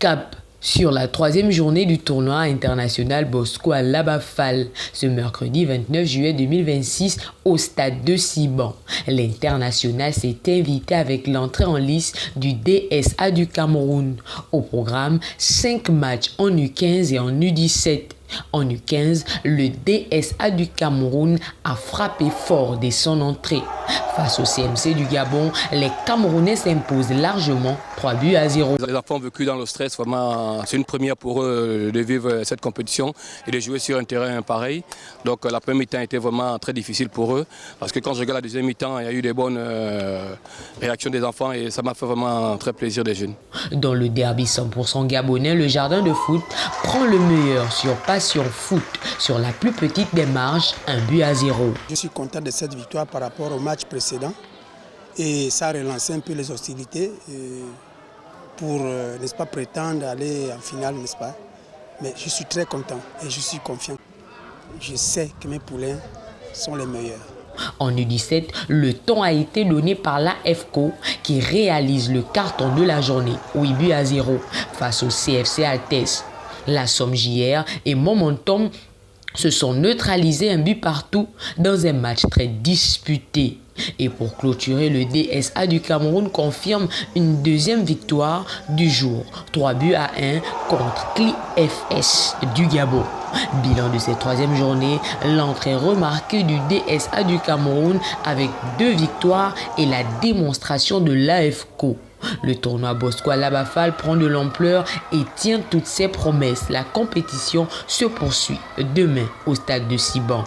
Cap sur la troisième journée du tournoi international Bosco à Labafal, ce mercredi 29 juillet 2026 au stade de Siban. L'international s'est invité avec l'entrée en lice du DSA du Cameroun. Au programme, 5 matchs en U15 et en U17. En U15, le DSA du Cameroun a frappé fort dès son entrée. Face au CMC du Gabon, les Camerounais s'imposent largement 3-0. Les enfants ont vécu dans le stress, vraiment, c'est une première pour eux de vivre cette compétition et de jouer sur un terrain pareil. Donc la première mi-temps était vraiment très difficile pour eux parce que quand je regarde la deuxième mi-temps, il y a eu des bonnes réactions des enfants et ça m'a fait vraiment très plaisir des jeunes. Dans le derby 100% gabonais, le jardin de foot prend le meilleur sur Passion Foot sur la plus petite des marges, 1-0. Je suis content de cette victoire par rapport au match précédent et ça a relancé un peu les hostilités pour, n'est-ce pas, prétendre aller en finale, n'est-ce pas. Mais je suis très content et je suis confiant. Je sais que mes poulains sont les meilleurs. En U17, le ton a été donné par l'AFCO qui réalise le carton de la journée, 8-0, face au CFC Altesse. La Somme JR et Momentum se sont neutralisés un but partout dans un match très disputé. Et pour clôturer, le DSA du Cameroun confirme une deuxième victoire du jour, 3-1 contre Cli FS du Gabon. Bilan de cette troisième journée, l'entrée remarquée du DSA du Cameroun avec 2 victoires et la démonstration de l'AFCO. Le tournoi Bosco à Labafal prend de l'ampleur et tient toutes ses promesses. La compétition se poursuit demain au stade de Siban.